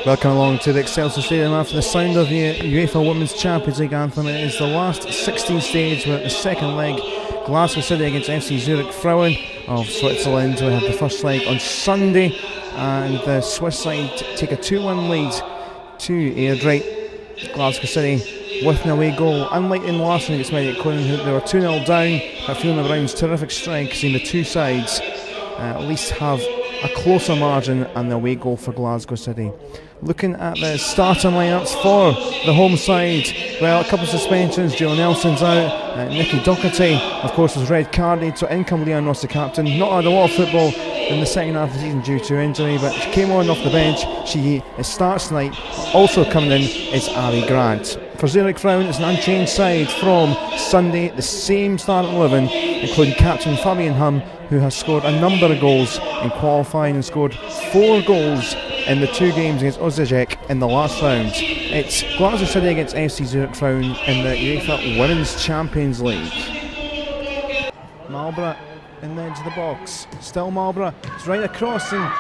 Welcome along to the Excelsior Stadium after the sound of the UEFA Women's Champions League anthem. It is the last 16 stage with the second leg. Glasgow City against FC Zurich Frauen of Switzerland. We had the first leg on Sunday and the Swiss side take a 2-1 lead to Airdrie. Glasgow City with an away goal. Unlike in last week against Medic Queen, they were 2-0 down, but Fiona Brown's terrific strike seeing the two sides at least have a closer margin and the away goal for Glasgow City. Looking at the starting lineups for the home side, well, a couple of suspensions. Joe Nelson's out. Nikki Doherty, of course, was red carded, so in comes Leanne Ross, the captain. Not had a lot of football in the second half of the season due to injury, but she came on off the bench. She starts tonight. Also coming in is Ali Grant. For Zurich Frauen, it's an unchanged side from Sunday. The same starting 11, including captain Fabian Hum, who has scored a number of goals in qualifying and scored 4 goals in the 2 games against Osijek in the last round. It's Glasgow City against FC Zurich Frauen in the UEFA Women's Champions League. Marlborough in the edge of the box. Still Marlborough. It's right across and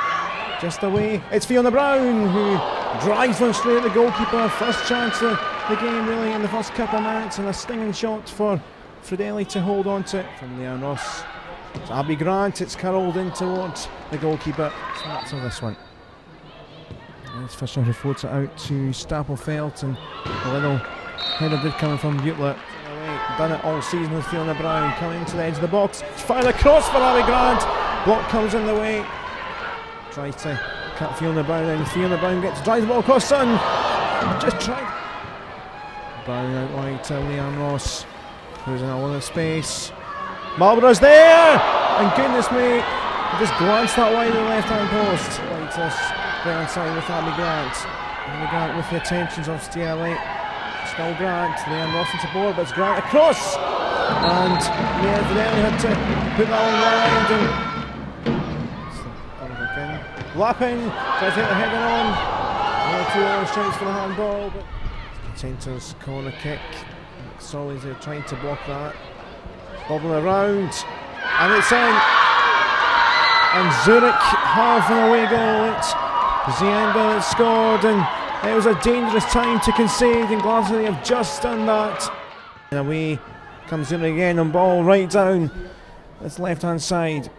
just away. It's Fiona Brown who drives one straight at the goalkeeper. First chance of the game really in the first couple of minutes, and a stinging shot for Fridelli to hold on to from Leanne Ross. It's Abby Grant, it's curled in towards the goalkeeper. Snaps of this one. It's Fisher who floats it out to Stapelfeld, and a little header did coming from Butler. Done it all season with Fiona Brown coming to the edge of the box. It's fired across for Abby Grant. Block comes in the way. Tries to cut Fiona Brown in. Fiona Brown drives the ball across Sun. Just tried. Brown out wide to Leanne Ross, who's in a lot of space. Marlborough's there! And goodness me, just glanced that wide of the left hand post. Like this, right hand side with Abby Grant. Abby Grant with the attentions of Stielli. Still Grant, Leanne Ross into board, but it's Grant across! And Leanne Fridelli had to put that one wide and Lappin tries to hit the header on. One or 2 other strikes for the handball, but Centre's corner kick. Solly's trying to block that. Bobbling around, and it's in. And Zurich have an away goal. It's Zienda that scored, and it was a dangerous time to concede, and Glasgow have just done that. And away comes Zurich again on ball right down this left hand side.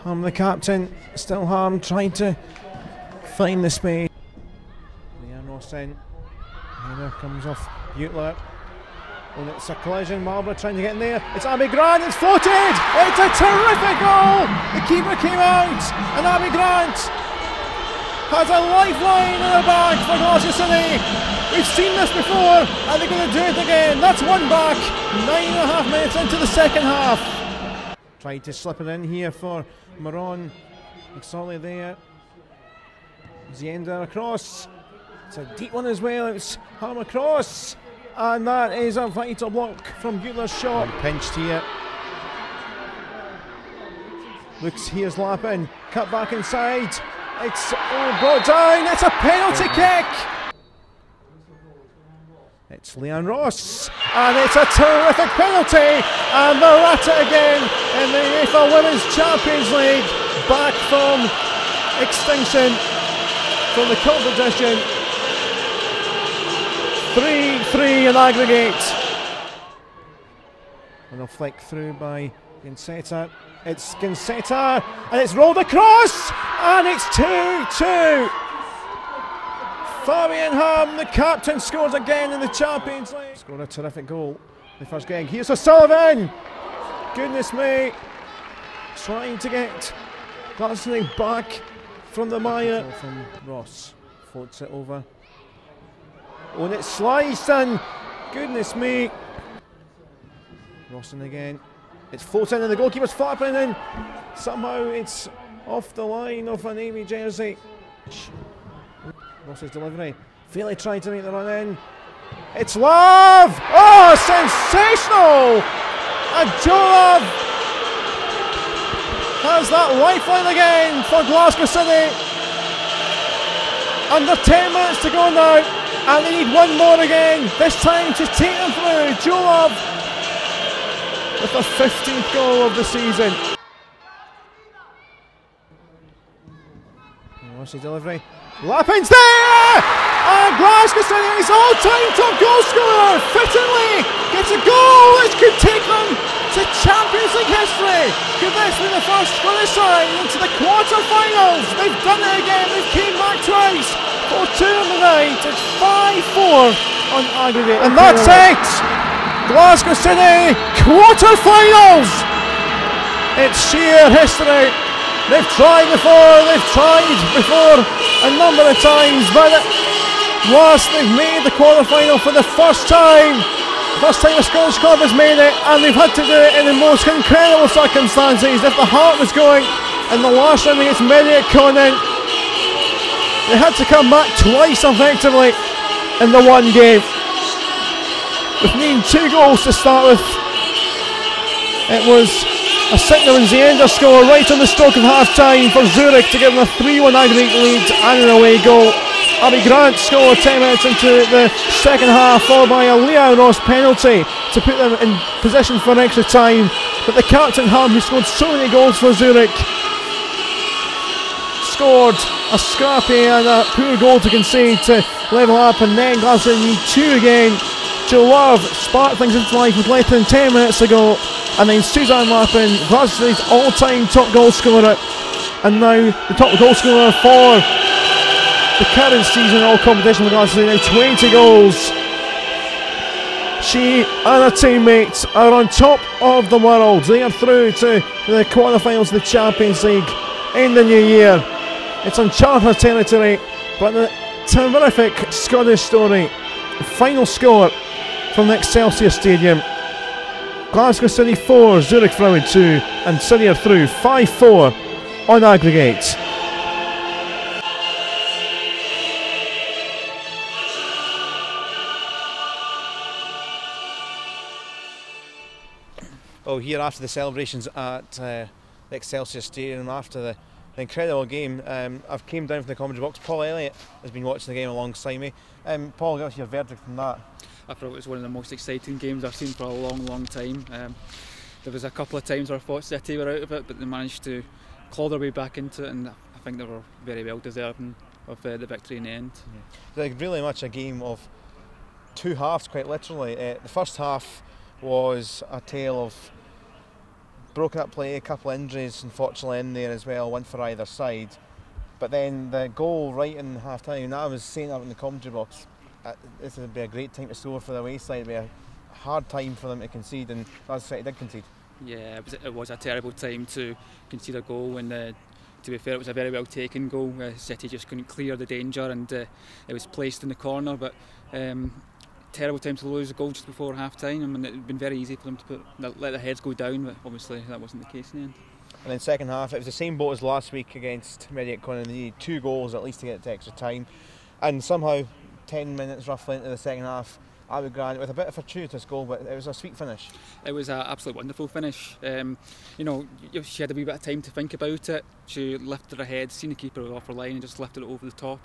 Hum, the captain, still Hum trying to find the space. Leanne Ross in. Header comes off Butler. And it's a collision. Marlborough trying to get in there. It's Abby Grant. It's floated. It's a terrific goal. The keeper came out, and Abby Grant has a lifeline in the back for Glasgow City. We've seen this before, and they're going to do it again. That's one back. 9.5 minutes into the second half. Tried to slip it in here for Maron. McSorley there. Zienda across. It's a deep one as well. It's Hum across. And that is a vital block from Butler's shot. Pinched here. Looks, here's Lappin. Cut back inside. It's brought down. It's a penalty kick. It's Leanne Ross. And it's a terrific penalty. And they're at it again in the UEFA Women's Champions League. Back from extinction from the competition. 3-3 in aggregate. And a flick through by Ginseta. It's Ginseta, and it's rolled across, and it's 2-2. Fabian Hum, the captain, scores again in the Champions League. Scored a terrific goal in the first game. Here's O'Sullivan. Goodness me. Trying to get Glasgow back from the mire. From Ross. Floats it over. Oh, and it's sliced, and goodness me. Rawson again. It's floating and the goalkeeper's flapping in. Somehow it's off the line of a navy jersey. Ross's delivery. Fairly trying to make the run in. It's Love! Oh, sensational! And Joe Love has that lifeline again for Glasgow City. Under 10 minutes to go now. And they need one more again, this time to take them through. Joe Love with the 15th goal of the season. What's the delivery? Lappin's there! And Glasgow City's all-time top goal scorer, fittingly, gets a goal which could take them to Champions League history. Could this be the first for the side into the quarter-finals? They've done it again, they've came back twice. 4-2 on the night, it's 5-4 on aggregate. And that's it! Glasgow City, quarter-finals! It's sheer history. They've tried before a number of times, but at last they've made the quarter-final for the first time. First time a Scottish club has made it, and they've had to do it in the most incredible circumstances. If the heart was going in the last round against Mediaconan, they had to come back twice effectively in the one game. With needing 2 goals to start with, it was a Sigmund Zienda score right on the stroke of half-time for Zurich to give them a 3-1 aggregate lead and an away goal. Abby Grant scored 10 minutes into the second half, followed by a Leon Ross penalty to put them in position for extra time. But the captain Hum, who scored so many goals for Zurich, scored a scrappy and a poor goal to concede to level up, and then Glasgow need 2 again. Joe Love sparked things into life with less than 10 minutes ago, and then Suzanne Lappin, Glasgow City's all-time top goal scorer, and now the top goal scorer for the current season in all competition with Glasgow City, now 20 goals. She and her teammates are on top of the world. They are through to the quarter-finals of the Champions League in the new year. It's uncharted territory, but the terrific Scottish story. The final score from the Excelsior Stadium: Glasgow City 4, Zurich Frauen 2, and City are through 5-4 on aggregate. Oh, here after the celebrations at the Excelsior Stadium, after the incredible game, I've came down from the commentary box. Paul Elliott has been watching the game alongside me. Paul, give us your verdict from that. I thought it was one of the most exciting games I've seen for a long time. There was a couple of times where I thought City were out of it, but they managed to claw their way back into it, and I think they were very well deserving of the victory in the end. Yeah. Like really much a game of 2 halves, quite literally. The first half was a tale of broken up play, a couple of injuries unfortunately in there as well, one for either side. But then the goal right in half time, and I was saying that in the commentary box, this would be a great time to score for the away side. It would be a hard time for them to concede, and Glasgow City did concede. Yeah, it was a terrible time to concede a goal, and to be fair, it was a very well taken goal. City just couldn't clear the danger, and it was placed in the corner. But terrible time to lose a goal just before half time. I mean, it would have been very easy for them to let their heads go down, but obviously that wasn't the case in the end. And then second half, it was the same boat as last week against Mediaconan. They needed 2 goals at least to get it to extra time, and somehow 10 minutes roughly into the second half, Abby Grant with a bit of a fortuitous goal, but it was a sweet finish. It was an absolutely wonderful finish. You know, she had a wee bit of time to think about it. She lifted her head, seen the keeper off her line, and just lifted it over the top.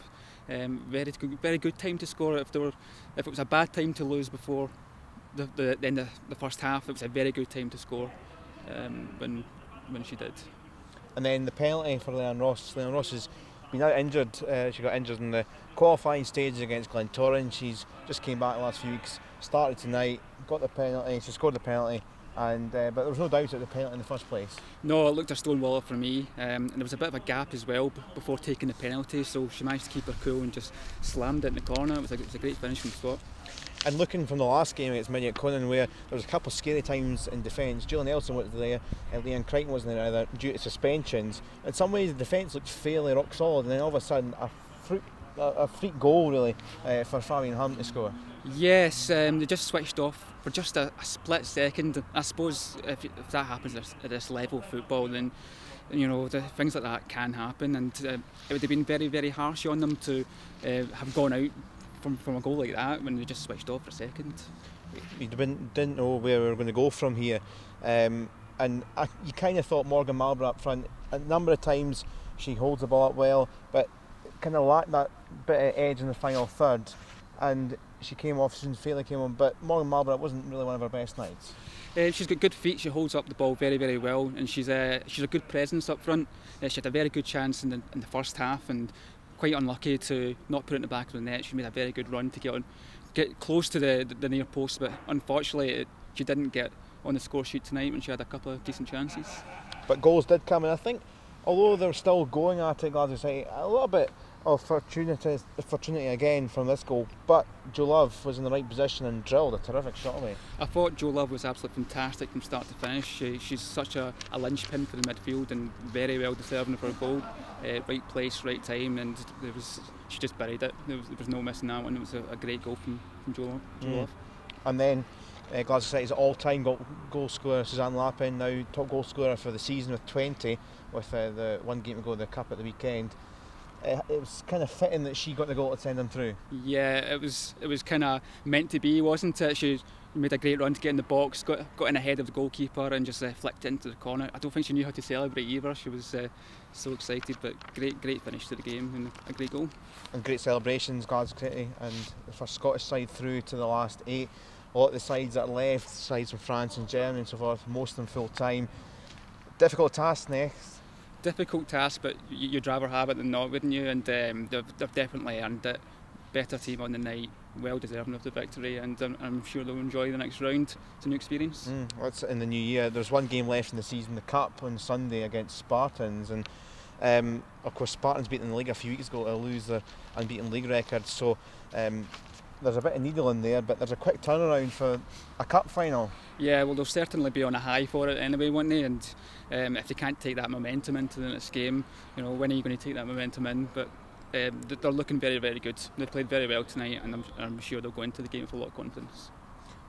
Very good time to score. If it was a bad time to lose before the end of the first half, it was a very good time to score when she did. And then the penalty for Leon Ross. Leon Ross has been out injured. She got injured in the qualifying stages against Glentoran. She's just came back the last few weeks, started tonight, got the penalty, she scored the penalty, and but there was no doubt at the penalty in the first place. No, it looked a stonewaller for me, and there was a bit of a gap as well before taking the penalty, so she managed to keep her cool and just slammed it in the corner. It was a great finish from the spot. And looking from the last game against Mediaconan, where there was a couple of scary times in defence, Julian Nelson wasn't there, and Leanne Crichton wasn't there either due to suspensions. In some ways the defence looked fairly rock solid, and then all of a sudden a freak goal really for Fabian Hum to score. Yes, they just switched off for just a split second. I suppose if that happens at this level of football, then you know things like that can happen, and it would have been very harsh on them to have gone out from a goal like that when they just switched off for a second. You didn't know where we were going to go from here, and you kind of thought Morgan Marlborough up front. A number of times she holds the ball up well, but kind of lacked that bit of edge in the final third, and she came off, she fairly came on, but Morgan Marlborough wasn't really one of her best nights. She's got good feet, she holds up the ball very well, and she's a good presence up front. She had a very good chance in the first half, and quite unlucky to not put it in the back of the net. She made a very good run to get close to the near post, but unfortunately she didn't get on the score sheet tonight when she had a couple of decent chances. But goals did come, and I think although they're still going at it, Glasgow City, a little bit of fortuity again from this goal, but Joe Love was in the right position and drilled a terrific shot away. I thought Joe Love was absolutely fantastic from start to finish. She's such a linchpin for the midfield and very well deserving of her goal. Right place, right time, and she just buried it. There was no missing that one. It was a great goal from Joe Love. And then Glasgow City's all-time goal scorer, Suzanne Lappin, now top goal scorer for the season with 20, with the one game to go, the Cup at the weekend. It was kind of fitting that she got the goal to send them through. Yeah, it was kind of meant to be, wasn't it? She made a great run to get in the box, got in ahead of the goalkeeper and just flicked into the corner. I don't think she knew how to celebrate either. She was so excited, but great finish to the game and a great goal. And great celebrations, Glasgow City, and for Scottish side through to the last 8. A lot of the sides that are left, sides from France and Germany and so forth, most of them full time. Difficult task next. Difficult task, but you'd rather have it than not, wouldn't you? And they've definitely earned it. Better team on the night, well deserving of the victory, and I'm sure they'll enjoy the next round. It's a new experience. That's in the new year. There's one game left in the season, the Cup on Sunday against Spartans, and of course Spartans beaten the league a few weeks ago to lose their unbeaten league record. So there's a bit of needle in there, but there's a quick turnaround for a cup final. Yeah, well, they'll certainly be on a high for it anyway, won't they? And if they can't take that momentum into the next game, when are you going to take that momentum in? But they're looking very, very good. They played very well tonight, and I'm sure they'll go into the game with a lot of confidence.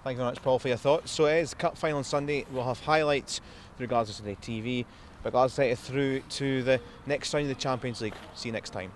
Thank you very much, Paul, for your thoughts. So it is Cup final on Sunday. We'll have highlights through Glasgow City TV, but Glasgow City through to the next round of the Champions League. See you next time.